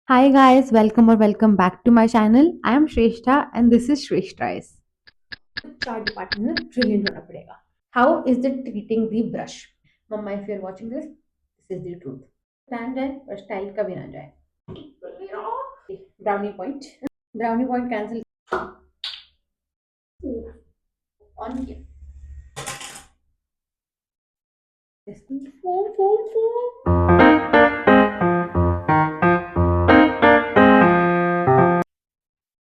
Hi guys, welcome back to my channel. I am Shrestha and this is Shreshta's. चार department में trillion होना पड़ेगा. How is it treating the brush? Mama, if you're watching this is the truth. Stand है पर style कभी ना जाए. Brownie point. Brownie point cancel. On here. This foam.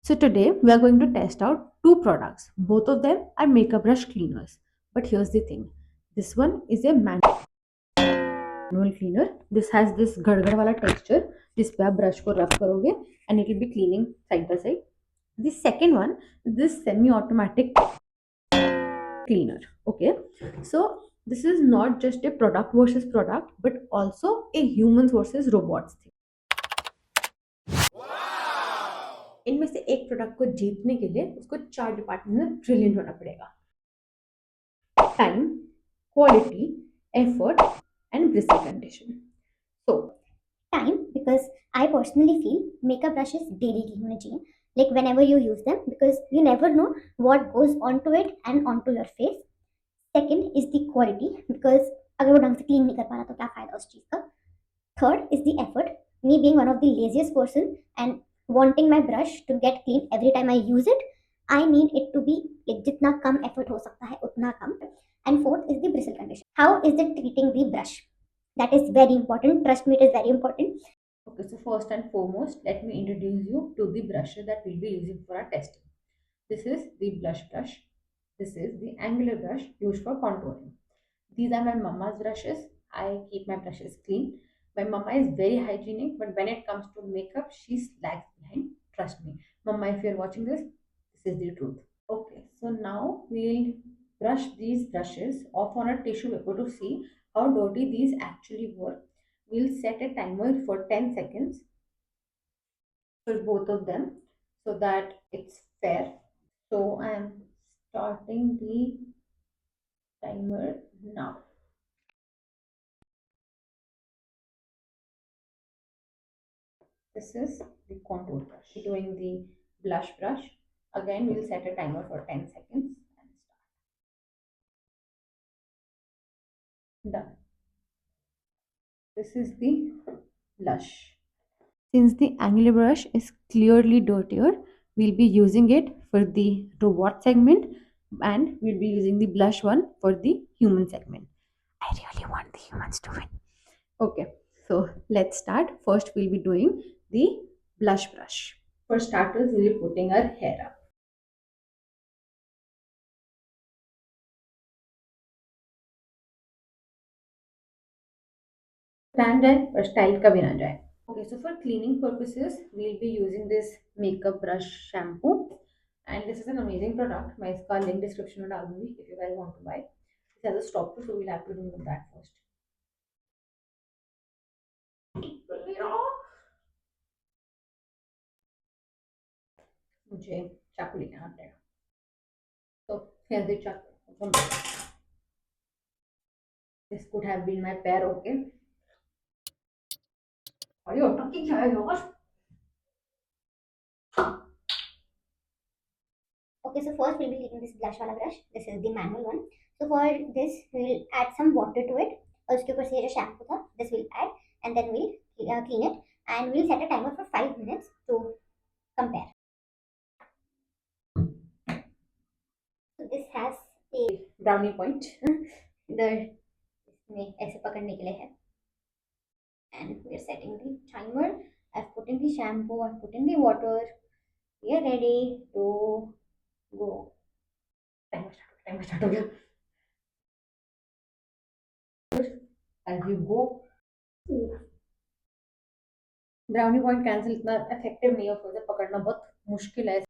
So today we are going to test out two products. Both of them are makeup brush cleaners. But here's the thing. This one is a manual cleaner. This has this गड़गड़ वाला texture जिस पे आप brush को rub करोगे and it will be cleaning side by side. The second one is this semi-automatic cleaner. Okay, so this is not just a product versus product, but also a humans versus robots thing. इनमें से एक product को जीतने के लिए उसको चार department में ब्रिलियंट होना पड़ेगा. Time, quality, effort, and bristle condition. So, Time, because I personally feel makeup brushes daily clean होने चाहिए. Like whenever you use them, because you never know what goes onto it and onto your face. Second is the quality, because अगर वो ढंग से clean नहीं कर पा रहा तो क्या फायदा उस चीज का. Third is the effort. Me being one of the laziest person and wanting my brush to get clean every time I use it, I need it to be like जितना कम effort हो सकता है उतना कम. And fourth is the bristle condition. How is it treating the brush? That is very important. Trust me, it is very important. okay, so first and foremost, let me introduce you to the brushes that we'll be using for our testing. This is the blush brush. This is the angular brush used for contouring. These are my mama's brushes. I keep my brushes clean. My mama is very hygienic, but when it comes to makeup, she lags behind. Trust me. Mama, if you're watching this is the truth. Okay, so now we'll brush these brushes off on a tissue paper to see how dirty these actually were. We'll set a timer for 10 seconds for both of them so that it's fair. So I'm starting the timer now. This is the contour brush. Doing the blush brush. Again, we'll set a timer for 10 seconds and start. Done. This is the blush. Since the angular brush is clearly dirtier, we'll be using it for the robot segment and we'll be using the blush one for the human segment. I really want the humans to win. Okay, so let's start. First, we'll be doing the blush brush. For starters, we'll be putting our hair up. Stand है पर style कभी ना जाए. Okay, so for cleaning purposes, we'll be using this Makeup Brush Shampoo, and this is an amazing product. मैं इसका link description में डाल दूंगी if you guys want to buy. It has a stopper, so we'll have to remove that first. मुझे चाकू लेना आता है. So here's the चाकू. This could have been my pair, okay? अरे अटक की क्या है यार? Okay, so first we'll be using this blush wala brush. This is the manual one. So for this, we'll add some water to it. और उसके ऊपर से ये जो shampoo था, this we'll add, and then we'll clean it, and we'll set a timer for 5 minutes to compare. So this has a Brownie point. the इसमें ऐसे पकड़ने के लिए है, and we're setting the timer. I've put in the shampoo. I've put in the water. We are ready to go. Timer start हो गया. As you go. Brownie point cancel इतना effective नहीं है, उसको पकड़ना बहुत मुश्किल है.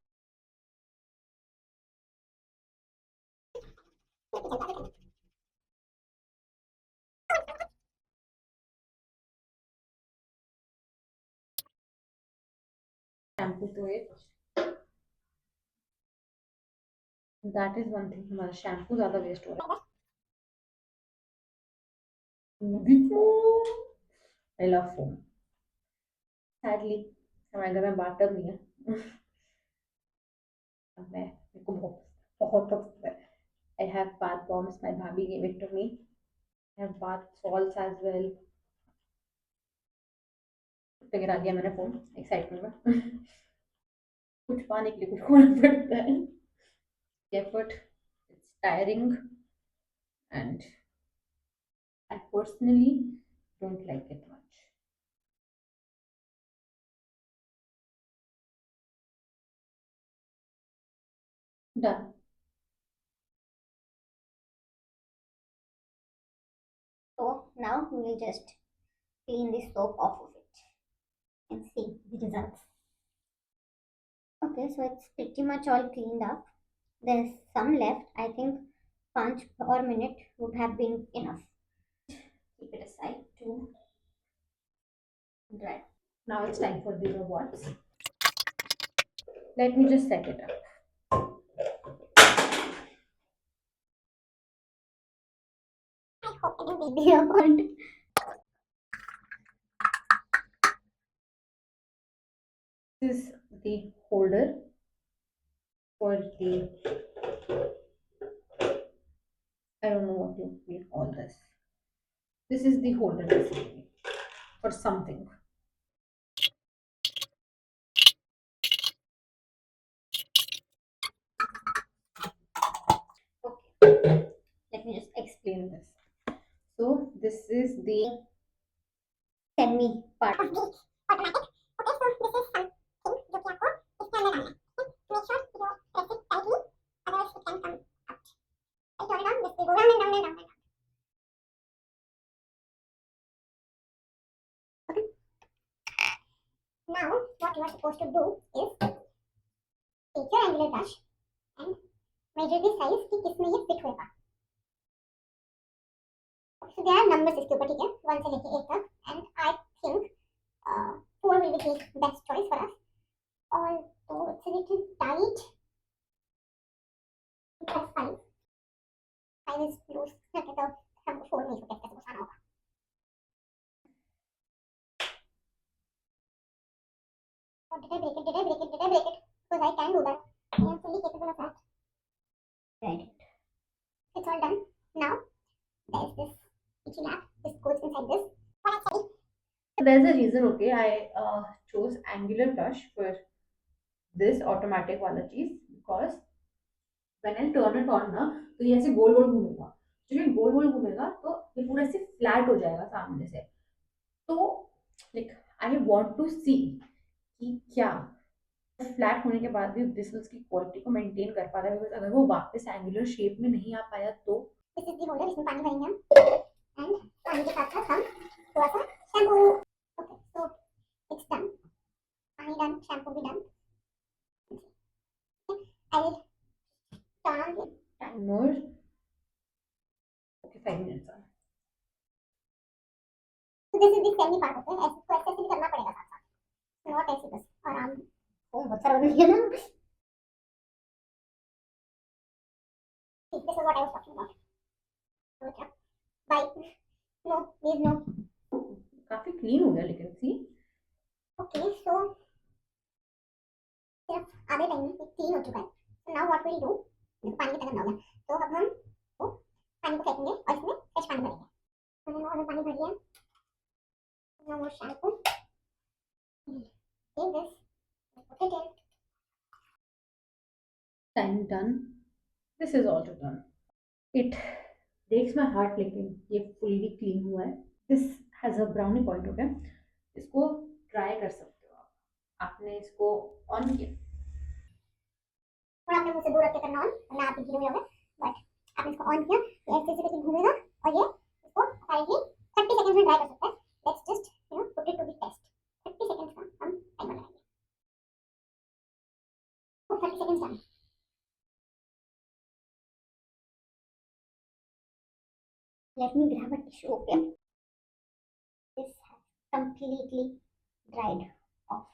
शैम्पू तो it. That is one thing, हमारा शैम्पू ज्यादा वेस्ट हो रहा है. I love foam. सैडली हमारे घर में बाथटब नहीं है। अब मैं मेरे को बहुत बहुत पसंद है। I have bath bombs. My bhabhi gave it to me. I have bath salts as well. पे गिरा दिया मैंने फोन एक्साइटमेंट में। कुछ पाने के लिए कुछ खोना पड़ता है। Effort, it's tiring, and I personally don't like it much. Done. So now we will just clean the soap off of it and see the results. Okay, so it's pretty much all cleaned up. There's some left. I think 5 or minute would have been enough. Keep it aside to dry. Now it's time for the robots. Let me just set it up. I hope I didn't be the point. This is the holder for the, I don't know what you will call this. This is the holder basically for something. Okay, let me just explain this. So this is the Semi part. Now, what you are supposed to do is take your angular brush and measure the size कि किसमें ये fit होगा. So there are numbers इसके ऊपर ठीक है 1 से लेके 8 तक and I think 4 will be the best choice for us. Although it's a little tight. Plus 5. 5 is loose. Okay, so हमको 4 नहीं तो कैसे घुसाना होगा. Or did I break it? Did I break it? Did I break it? Because I can do that. I am fully capable of that. Right. It's all done. Now, there's this itchy lap. This goes inside this. What I say? there's a reason, okay, I chose angular brush for this automatic वाला चीज because when I turn it on ना तो ये ऐसे गोल गोल घूमेगा। जब ये गोल गोल घूमेगा तो ये पूरा ऐसे फ्लैट हो जाएगा सामने से। तो लाइक आई वांट टू सी कि क्या फ्लैट होने के बाद भी ब्रिसल्स की क्वालिटी को मेंटेन कर पा रहा है बिकॉज अगर वो वापस एंगुलर शेप में नहीं आ पाया तो This is the holder. इसमें पानी भरेंगे हम and पानी के साथ साथ हम थोड़ा सा shampoo. Okay, so it's done. पानी done, shampoo भी done. Okay, I will turn on the. Timer okay 5 minutes on So this is the semi part होते हैं. ऐसे तो ऐसे भी करना पड़ेगा साथ साथ. Not ऐसे बस आराम. ओ बहुत सारा बन गया ना. This is what I was talking about. Okay. Bye. No, please no. काफी क्लीन हो गया लेकिन सी Okay, so सिर्फ आधे टाइम में ये क्लीन हो चुका है. So now what we'll do? पानी कितना गंदा हो गया. तो अब हम वो पानी को फेंकेंगे और इसमें फ्रेश पानी भरेंगे. हमने और पानी भर लिया. No more shampoo. Take this. Put it in. Time done this is also done it breaks my heart लेकिन ये फुल्ली क्लीन हुआ है this has a brownie point हो गया इसको ट्राई कर सकते हो आप आपने इसको ऑन किया थोड़ा अपने मुंह से दूर रख के करना ऑन वरना आप गीले हो गए. बट आपने इसको ऑन किया ये ऐसे ऐसे करके घूमेगा और ये इसको साइडली 30 सेकंड्स में ड्राई कर सकते हैं. Let's just put it to the test. 30 seconds का हम टाइमर लगाएंगे. तो 30 seconds done. Let me grab a tissue. Okay. This has completely dried off.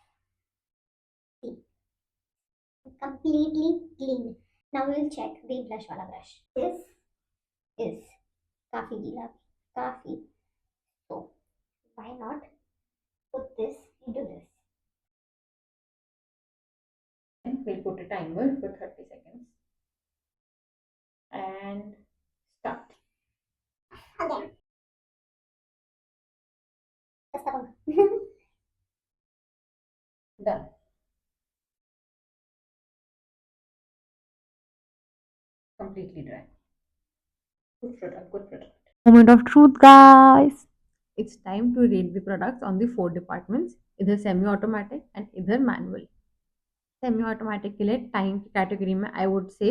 See, completely clean. Now we will check the blush wala brush. This is काफी गीला, काफी. So why not put this into this? put a timer for 30 seconds and start. Again. Done. Completely dry. Good product, good product. Moment of truth, guys. It's time to rate the products on the four departments, either semi automatic and either manual. Semi automatic के लिए time की category में I would say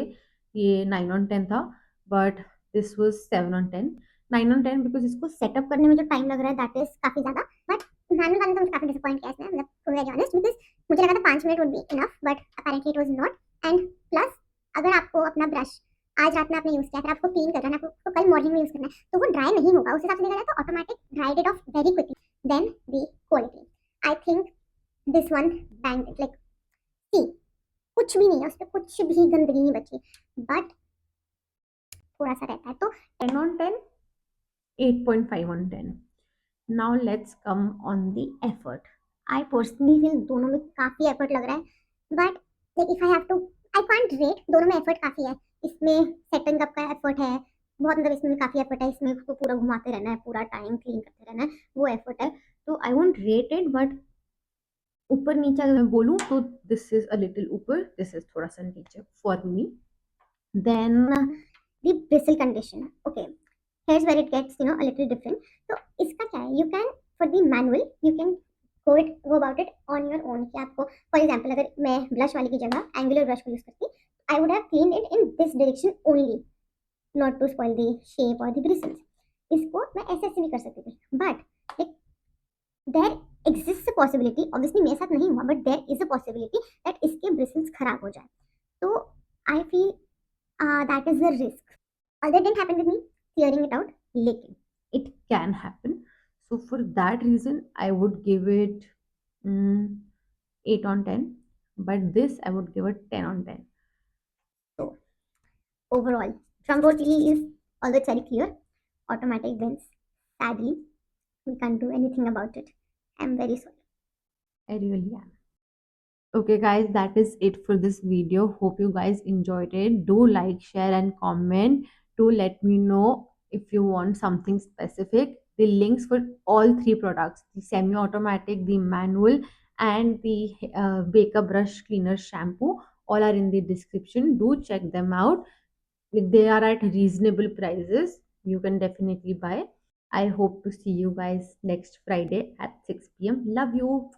ये 9 on 10 था, but this was 7 on 10. 9 on 10 because इसको setup करने में जो टाइम लग रहा है दैट इज काफी ज्यादा, बट मैनुअल वाले तो मुझे काफी डिसअपॉइंट किया इसने, मतलब टू बी ऑनेस्ट, बिकॉज मुझे लगा था 5 minute would be enough, but apparently it was not. And plus अगर आपको अपना ब्रश आज रात में आपने यूज किया, फिर आपको क्लीन करना है, आपको कल मॉर्निंग में यूज करना है, तो वो ड्राई नहीं होगा. उस हिसाब से देखा जाए तो automatic dried it off very quickly. Then the quality, I think this one bang like, see कुछ भी नहीं है उस पर, कुछ भी गंदगी नहीं बची, बट थोड़ा सा रहता है तो 10 on 10, 8.5 on 10. Now let's come on the effort. I personally feel दोनों में काफी एफर्ट लग रहा है, but like if I have to, I can't rate, दोनों में एफर्ट काफी है. इसमें सेटिंग अप का एफर्ट है बहुत, मतलब इसमें भी काफी एफर्ट है, इसमें उसको पूरा घुमाते रहना है, पूरा टाइम क्लीन करते रहना है, वो एफर्ट है. तो I won't rate it, but ऊपर नीचे अगर मैं बोलूँ तो दिस इज अ लिटिल ऊपर, दिस इज थोड़ा सा नीचे for me. Then the bristle condition, okay, here's where it gets you know a little different. तो इसका क्या है, you can for the manual you can go about it on your own, कि आपको for example अगर मैं blush वाली की जगह एंगुलर ब्रश को यूज करती, I would have clean it in this direction only, not to spoil the shape और द ब्रिसल्स. इसको मैं ऐसे ऐसे भी कर सकती थी, but there exist a possibility, obviously मेरे साथ नहीं हुआ, but there is a possibility that इसके ब्रिसल्स खराब हो जाए. तो I feel that is a risk. Although it didn't happen with me clearing it out, leaking. it can happen. So for that reason, I would give it 8 on 10. But this, I would give it 10 on 10. So overall, drum roll really is, although it's very clear, automatic wins. Sadly, we can't do anything about it. I'm very sorry. I really am. Okay, guys, that is it for this video. Hope you guys enjoyed it. Do like, share, and comment to let me know if you want something specific. The links for all three products, the semi automatic, the manual, and the Makeup Brush Cleaner Shampoo, all are in the description. Do check them out. They are at reasonable prices. You can definitely buy. I hope to see you guys next Friday at 6 p.m. Love you.